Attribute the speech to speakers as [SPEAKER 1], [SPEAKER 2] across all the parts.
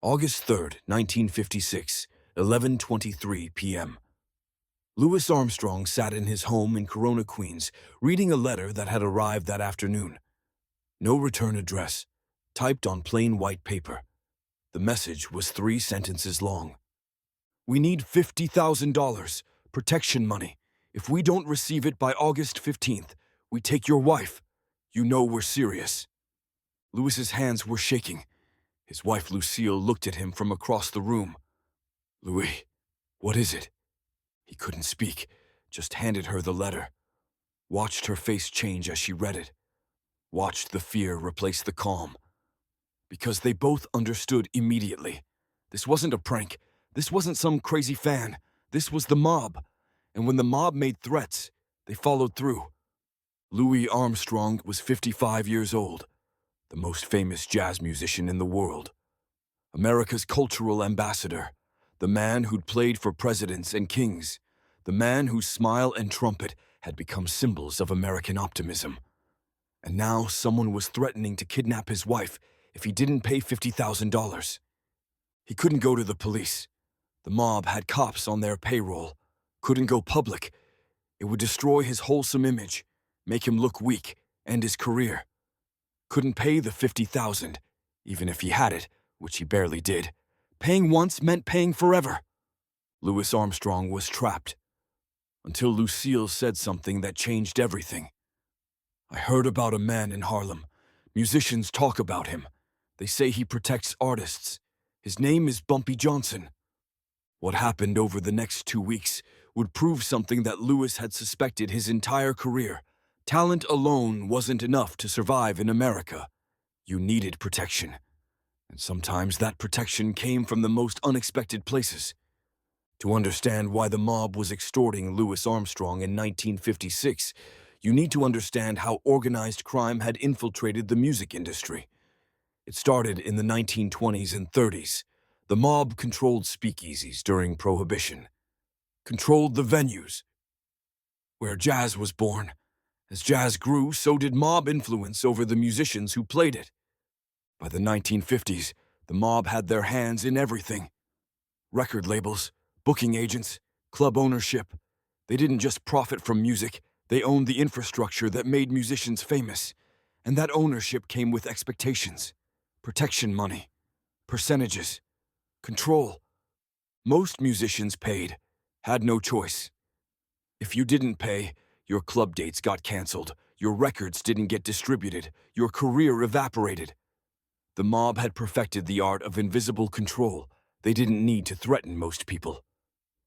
[SPEAKER 1] August 3rd, 1956, 11:23 p.m. Louis Armstrong sat in his home in Corona, Queens, reading a letter that had arrived that afternoon. No return address, typed on plain white paper. The message was 3 sentences long. "We need $50,000, protection money. If we don't receive it by August 15th, we take your wife. You know we're serious." Louis's hands were shaking. His wife Lucille looked at him from across the room. "Louis, what is it?" He couldn't speak, just handed her the letter. Watched her face change as she read it. Watched the fear replace the calm. Because they both understood immediately. This wasn't a prank. This wasn't some crazy fan. This was the mob. And when the mob made threats, they followed through. Louis Armstrong was 55 years old, the most famous jazz musician in the world. America's cultural ambassador, the man who'd played for presidents and kings, the man whose smile and trumpet had become symbols of American optimism. And now someone was threatening to kidnap his wife if he didn't pay $50,000. He couldn't go to the police. The mob had cops on their payroll. Couldn't go public. It would destroy his wholesome image, make him look weak, end his career. Couldn't pay the $50,000, even if he had it, which he barely did. Paying once meant paying forever. Louis Armstrong was trapped. Until Lucille said something that changed everything. "I heard about a man in Harlem. Musicians talk about him. They say he protects artists. His name is Bumpy Johnson." What happened over the next 2 weeks would prove something that Louis had suspected his entire career. Talent alone wasn't enough to survive in America. You needed protection. And sometimes that protection came from the most unexpected places. To understand why the mob was extorting Louis Armstrong in 1956, you need to understand how organized crime had infiltrated the music industry. It started in the 1920s and 30s. The mob controlled speakeasies during Prohibition, controlled the venues where jazz was born. As jazz grew, so did mob influence over the musicians who played it. By the 1950s, the mob had their hands in everything. Record labels, booking agents, club ownership. They didn't just profit from music, they owned the infrastructure that made musicians famous. And that ownership came with expectations, protection money, percentages, control. Most musicians paid, had no choice. If you didn't pay, your club dates got canceled, your records didn't get distributed, your career evaporated. The mob had perfected the art of invisible control. They didn't need to threaten most people.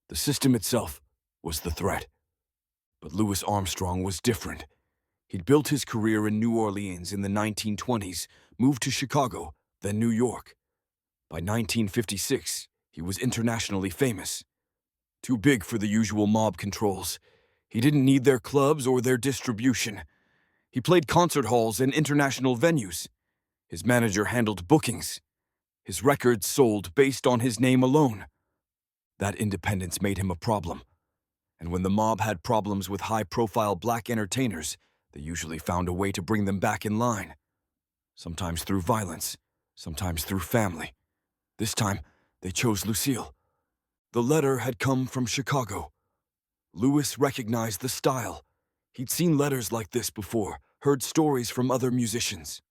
[SPEAKER 1] The system itself was the threat. But Louis Armstrong was different. He'd built his career in New Orleans in the 1920s, moved to Chicago, then New York. By 1956, he was internationally famous. Too big for the usual mob controls. He didn't need their clubs or their distribution. He played concert halls and international venues. His manager handled bookings. His records sold based on his name alone. That independence made him a problem. And when the mob had problems with high-profile black entertainers, they usually found a way to bring them back in line. Sometimes through violence, sometimes through family. This time, they chose Lucille. The letter had come from Chicago. Louis recognized the style. He'd seen letters like this before, heard stories from other musicians.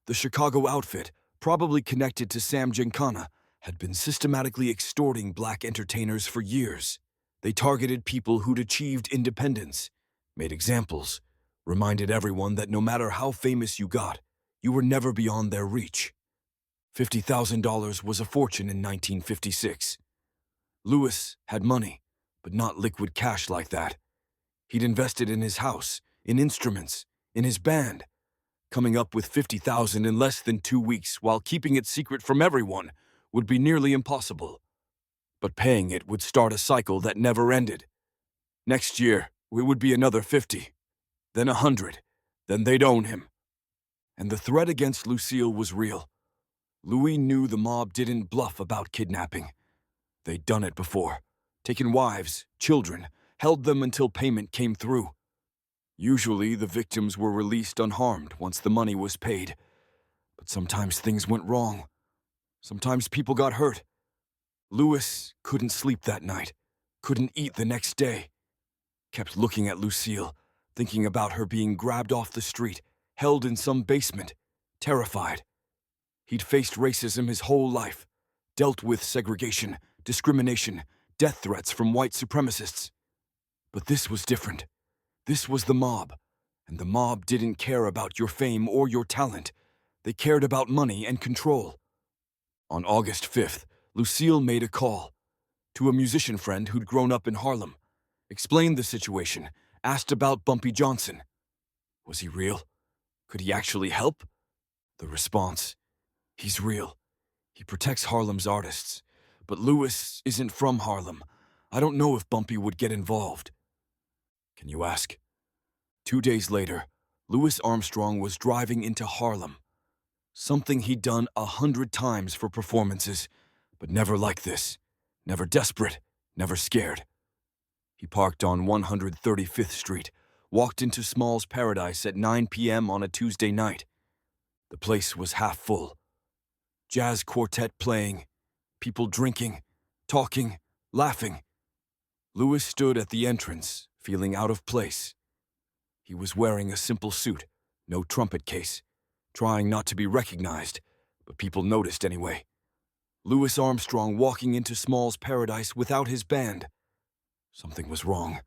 [SPEAKER 1] The Chicago outfit, probably connected to Sam Giancana, had been systematically extorting black entertainers for years. They targeted people who'd achieved independence, made examples, reminded everyone that no matter how famous you got, you were never beyond their reach. $50,000 was a fortune in 1956. Louis had money, but not liquid cash like that. He'd invested in his house, in instruments, in his band. Coming up with $50,000 in less than 2 weeks while keeping it secret from everyone would be nearly impossible. But paying it would start a cycle that never ended. Next year, it would be another 50, then 100, then they'd own him. And the threat against Lucille was real. Louis knew the mob didn't bluff about kidnapping. They'd done it before, taken wives, children, held them until payment came through. Usually, the victims were released unharmed once the money was paid. But sometimes things went wrong. Sometimes people got hurt. Louis couldn't sleep that night, couldn't eat the next day. Kept looking at Lucille, thinking about her being grabbed off the street, held in some basement, terrified. He'd faced racism his whole life, dealt with segregation, discrimination, death threats from white supremacists. But this was different. This was the mob, and the mob didn't care about your fame or your talent. They cared about money and control. On August 5th, Lucille made a call to a musician friend who'd grown up in Harlem, explained the situation, asked about Bumpy Johnson. Was he real? Could he actually help? The response: he's real. He protects Harlem's artists. But Louis isn't from Harlem. I don't know if Bumpy would get involved. Can you ask? 2 days later, Louis Armstrong was driving into Harlem. Something he'd done 100 times for performances, but never like this. Never desperate, never scared. He parked on 135th Street, walked into Small's Paradise at 9 p.m. on a Tuesday night. The place was half full. Jazz quartet playing, people drinking, talking, laughing. Louis stood at the entrance, feeling out of place. He was wearing a simple suit, no trumpet case, trying not to be recognized, but people noticed anyway. Louis Armstrong walking into Small's Paradise without his band. Something was wrong.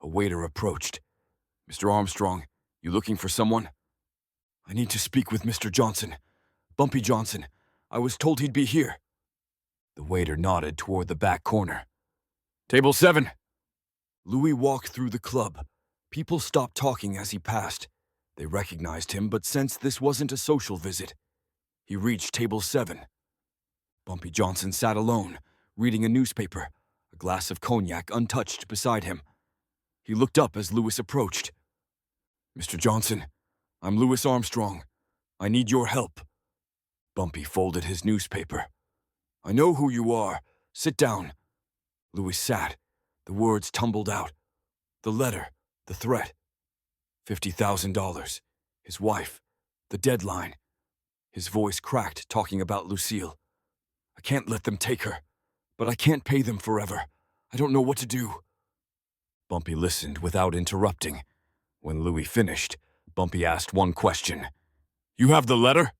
[SPEAKER 1] A waiter approached. "Mr. Armstrong, you looking for someone?" "I need to speak with Mr. Johnson. Bumpy Johnson. I was told he'd be here." The waiter nodded toward the back corner. "Table 7. Louis walked through the club. People stopped talking as he passed. They recognized him, but sensed this wasn't a social visit. He reached table 7. Bumpy Johnson sat alone, reading a newspaper, a glass of cognac untouched beside him. He looked up as Louis approached. "Mr. Johnson, I'm Louis Armstrong. I need your help." Bumpy folded his newspaper. "I know who you are. Sit down." Louis sat. The words tumbled out. The letter, the threat. $50,000. His wife. The deadline. His voice cracked, talking about Lucille. "I can't let them take her, but I can't pay them forever. I don't know what to do." Bumpy listened without interrupting. When Louis finished, Bumpy asked one question. "You have the letter?"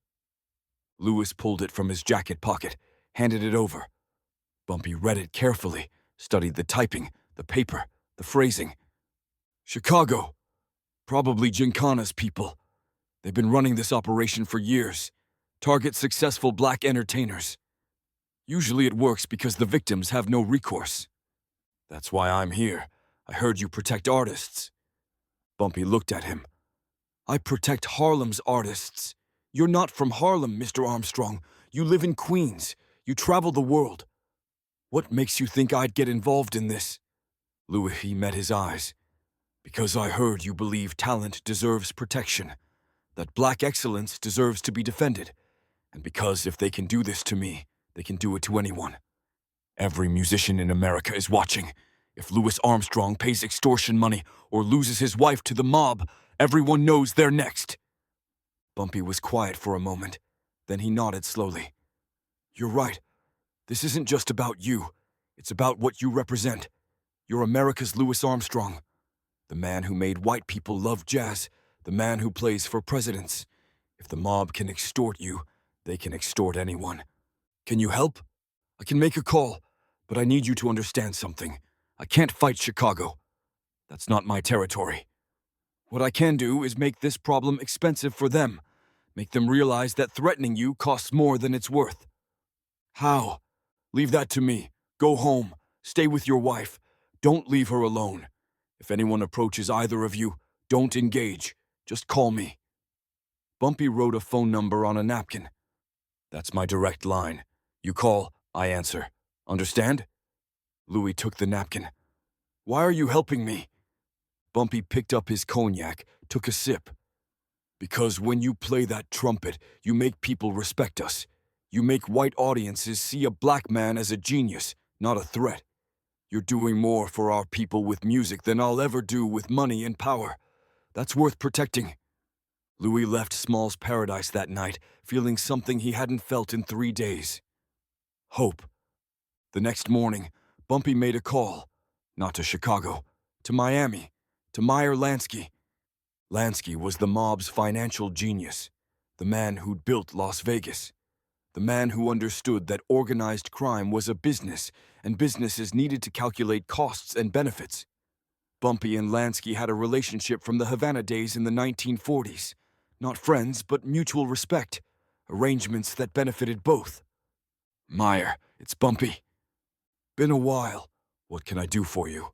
[SPEAKER 1] Louis pulled it from his jacket pocket, handed it over. Bumpy read it carefully, studied the typing, the paper, the phrasing. "Chicago. Probably Gincana's people. They've been running this operation for years. Target successful black entertainers. Usually it works because the victims have no recourse. That's why I'm here. I heard you protect artists." Bumpy looked at him. "I protect Harlem's artists. You're not from Harlem, Mr. Armstrong. You live in Queens. You travel the world. What makes you think I'd get involved in this?" Louis met his eyes. "Because I heard you believe talent deserves protection, that black excellence deserves to be defended, and because if they can do this to me, they can do it to anyone. Every musician in America is watching. If Louis Armstrong pays extortion money or loses his wife to the mob, everyone knows they're next." Bumpy was quiet for a moment. Then he nodded slowly. "You're right. This isn't just about you. It's about what you represent. You're America's Louis Armstrong. The man who made white people love jazz. The man who plays for presidents. If the mob can extort you, they can extort anyone. Can you help? I can make a call, but I need you to understand something. I can't fight Chicago. That's not my territory. What I can do is make this problem expensive for them. Make them realize that threatening you costs more than it's worth." "How?" "Leave that to me. Go home. Stay with your wife. Don't leave her alone. If anyone approaches either of you, don't engage. Just call me." Bumpy wrote a phone number on a napkin. "That's my direct line. You call, I answer. Understand?" Louis took the napkin. "Why are you helping me?" Bumpy picked up his cognac, took a sip. "Because when you play that trumpet, you make people respect us. You make white audiences see a black man as a genius, not a threat. You're doing more for our people with music than I'll ever do with money and power. That's worth protecting." Louis left Small's paradise that night, feeling something he hadn't felt in 3 days. Hope. The next morning, Bumpy made a call. Not to Chicago, to Miami, to Meyer Lansky. Lansky was the mob's financial genius, the man who'd built Las Vegas, the man who understood that organized crime was a business and businesses needed to calculate costs and benefits. Bumpy and Lansky had a relationship from the Havana days in the 1940s. Not friends, but mutual respect, arrangements that benefited both. Meyer, it's Bumpy. Been a while. What can I do for you?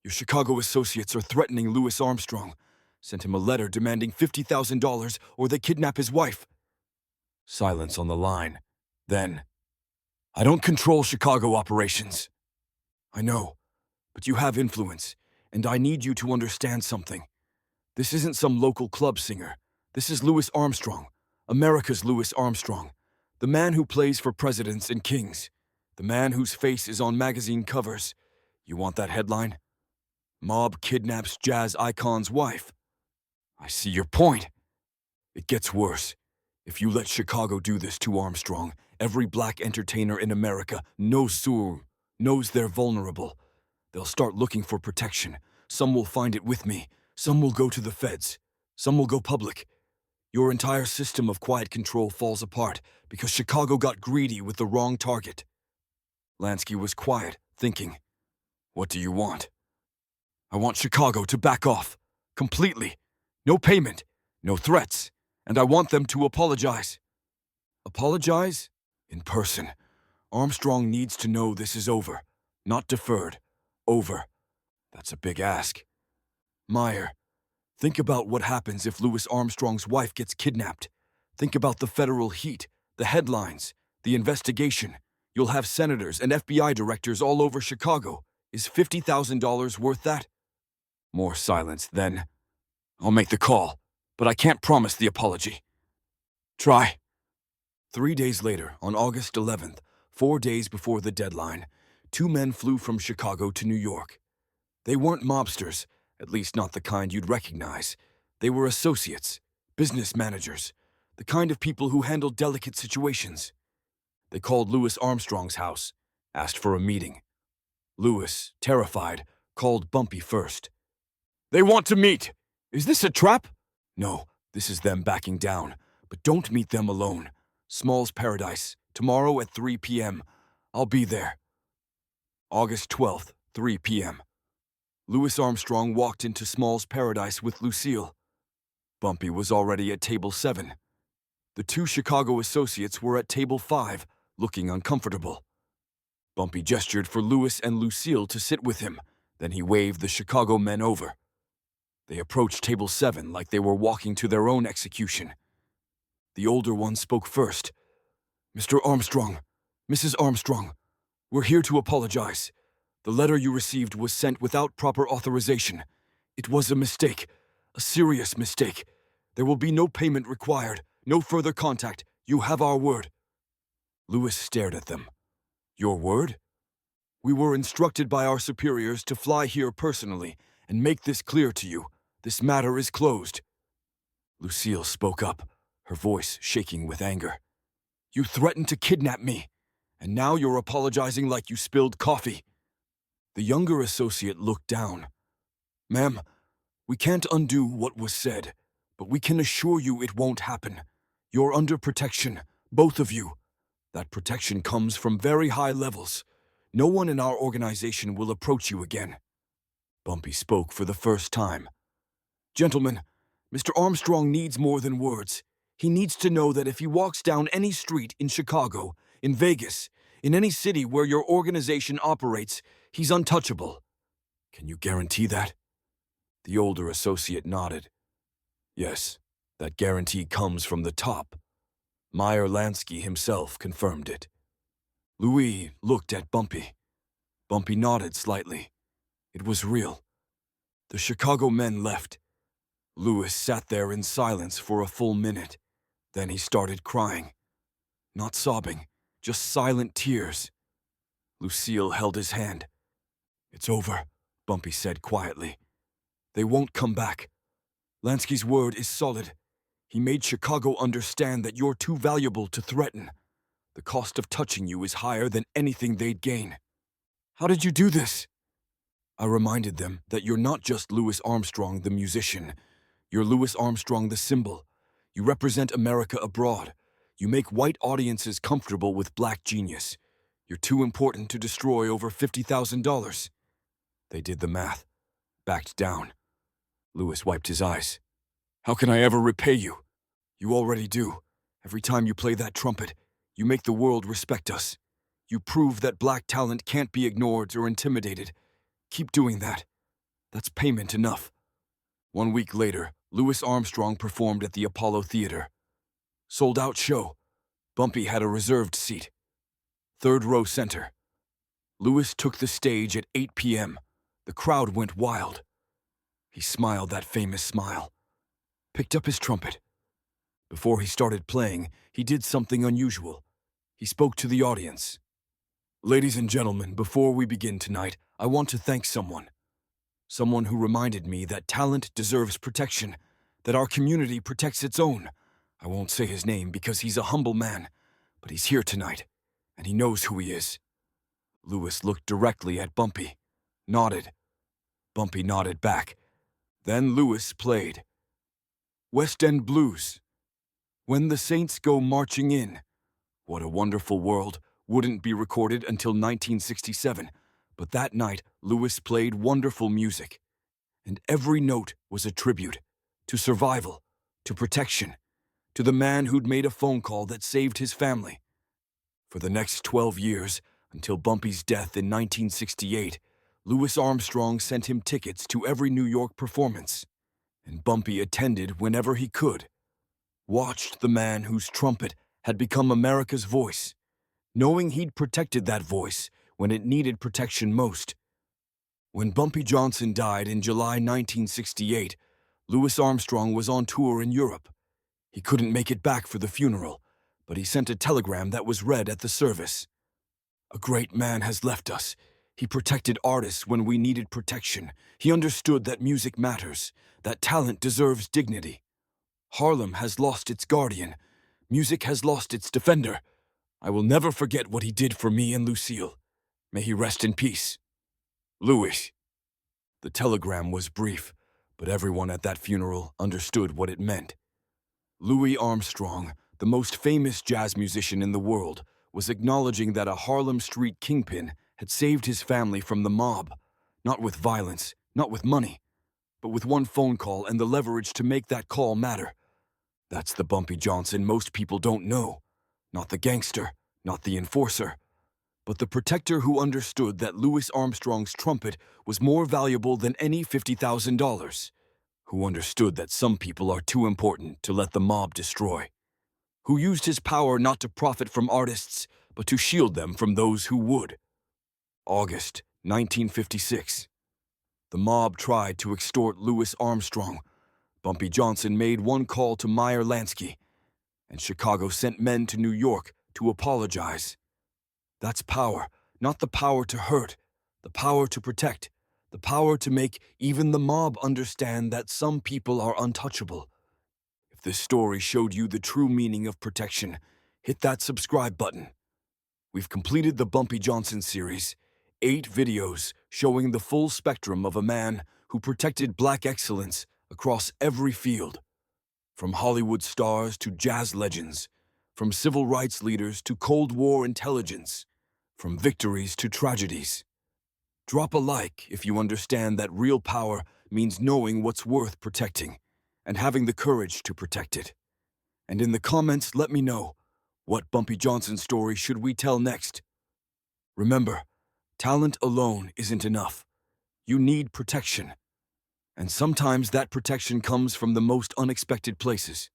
[SPEAKER 1] Your Chicago associates are threatening Louis Armstrong. Sent him a letter demanding $50,000 or they kidnap his wife. Silence on the line. Then, I don't control Chicago operations. I know, but you have influence, and I need you to understand something. This isn't some local club singer. This is Louis Armstrong, America's Louis Armstrong, the man who plays for presidents and kings, the man whose face is on magazine covers. You want that headline? Mob kidnaps jazz icon's wife. I see your point. It gets worse. If you let Chicago do this to Armstrong, every black entertainer in America knows they're vulnerable. They'll start looking for protection. Some will find it with me. Some will go to the feds. Some will go public. Your entire system of quiet control falls apart because Chicago got greedy with the wrong target. Lansky was quiet, thinking, What do you want? I want Chicago to back off. Completely. No payment. No threats. And I want them to apologize. Apologize? In person. Armstrong needs to know this is over. Not deferred. Over. That's a big ask. Meyer, think about what happens if Louis Armstrong's wife gets kidnapped. Think about the federal heat, the headlines, the investigation. You'll have senators and FBI directors all over Chicago. Is $50,000 worth that? More silence then. I'll make the call, but I can't promise the apology. Try. 3 days later, on August 11th, 4 days before the deadline, 2 men flew from Chicago to New York. They weren't mobsters, at least not the kind you'd recognize. They were associates, business managers, the kind of people who handled delicate situations. They called Louis Armstrong's house, asked for a meeting. Louis, terrified, called Bumpy first. They want to meet. Is this a trap? No, this is them backing down. But don't meet them alone. Small's Paradise, tomorrow at 3 p.m. I'll be there. August 12th, 3 p.m. Louis Armstrong walked into Small's Paradise with Lucille. Bumpy was already at table 7. The 2 Chicago associates were at table 5, looking uncomfortable. Bumpy gestured for Louis and Lucille to sit with him, then he waved the Chicago men over. They approached table 7 like they were walking to their own execution. The older one spoke first. Mr. Armstrong, Mrs. Armstrong, we're here to apologize. The letter you received was sent without proper authorization. It was a mistake, a serious mistake. There will be no payment required, no further contact. You have our word. Louis stared at them. Your word? We were instructed by our superiors to fly here personally and make this clear to you. This matter is closed. Lucille spoke up, her voice shaking with anger. You threatened to kidnap me, and now you're apologizing like you spilled coffee. The younger associate looked down. Ma'am, we can't undo what was said, but we can assure you it won't happen. You're under protection, both of you. That protection comes from very high levels. No one in our organization will approach you again. Bumpy spoke for the first time. Gentlemen, Mr. Armstrong needs more than words. He needs to know that if he walks down any street in Chicago, in Vegas, in any city where your organization operates, he's untouchable. Can you guarantee that? The older associate nodded. Yes, that guarantee comes from the top. Meyer Lansky himself confirmed it. Louis looked at Bumpy. Bumpy nodded slightly. It was real. The Chicago men left. Louis sat there in silence for a full minute. Then he started crying. Not sobbing, just silent tears. Lucille held his hand. It's over, Bumpy said quietly. They won't come back. Lansky's word is solid. He made Chicago understand that you're too valuable to threaten. The cost of touching you is higher than anything they'd gain. How did you do this? I reminded them that you're not just Louis Armstrong the musician. You're Louis Armstrong the symbol. You represent America abroad. You make white audiences comfortable with black genius. You're too important to destroy over $50,000. They did the math, backed down. Louis wiped his eyes. How can I ever repay you? You already do. Every time you play that trumpet, you make the world respect us. You prove that black talent can't be ignored or intimidated. Keep doing that. That's payment enough. 1 week later, Louis Armstrong performed at the Apollo Theater. Sold-out show. Bumpy had a reserved seat. Third row center. Louis took the stage at 8 p.m. The crowd went wild. He smiled that famous smile. Picked up his trumpet. Before he started playing, he did something unusual. He spoke to the audience. Ladies and gentlemen, before we begin tonight, I want to thank someone. Someone who reminded me that talent deserves protection, that our community protects its own. I won't say his name because he's a humble man, but he's here tonight, and he knows who he is. Louis looked directly at Bumpy, nodded. Bumpy nodded back. Then Louis played. West End Blues. When the Saints Go Marching In. What a Wonderful World wouldn't be recorded until 1967, but that night Louis played wonderful music. And every note was a tribute to survival, to protection, to the man who'd made a phone call that saved his family. For the next 12 years, until Bumpy's death in 1968, Louis Armstrong sent him tickets to every New York performance, and Bumpy attended whenever he could. Watched the man whose trumpet had become America's voice, knowing he'd protected that voice when it needed protection most. When Bumpy Johnson died in July 1968, Louis Armstrong was on tour in Europe. He couldn't make it back for the funeral, but he sent a telegram that was read at the service. A great man has left us. He protected artists when we needed protection. He understood that music matters, that talent deserves dignity. Harlem has lost its guardian. Music has lost its defender. I will never forget what he did for me and Lucille. May he rest in peace. Louis. The telegram was brief, but everyone at that funeral understood what it meant. Louis Armstrong, the most famous jazz musician in the world, was acknowledging that a Harlem Street kingpin had saved his family from the mob, not with violence, not with money, but with one phone call and the leverage to make that call matter. That's the Bumpy Johnson most people don't know. Not the gangster, not the enforcer, but the protector who understood that Louis Armstrong's trumpet was more valuable than any $50,000, who understood that some people are too important to let the mob destroy, who used his power not to profit from artists, but to shield them from those who would. August 1956. The mob tried to extort Louis Armstrong. Bumpy Johnson made one call to Meyer Lansky, and Chicago sent men to New York to apologize. That's power, not the power to hurt, the power to protect, the power to make even the mob understand that some people are untouchable. If this story showed you the true meaning of protection, hit that subscribe button. We've completed the Bumpy Johnson series, 8 videos showing the full spectrum of a man who protected black excellence across every field. From Hollywood stars to jazz legends, from civil rights leaders to Cold War intelligence, from victories to tragedies. Drop a like if you understand that real power means knowing what's worth protecting and having the courage to protect it. And in the comments, let me know, what Bumpy Johnson story should we tell next? Remember, talent alone isn't enough. You need protection. And sometimes that protection comes from the most unexpected places.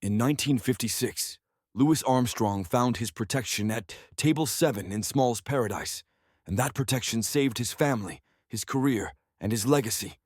[SPEAKER 1] In 1956, Louis Armstrong found his protection at Table 7 in Small's Paradise, and that protection saved his family, his career, and his legacy.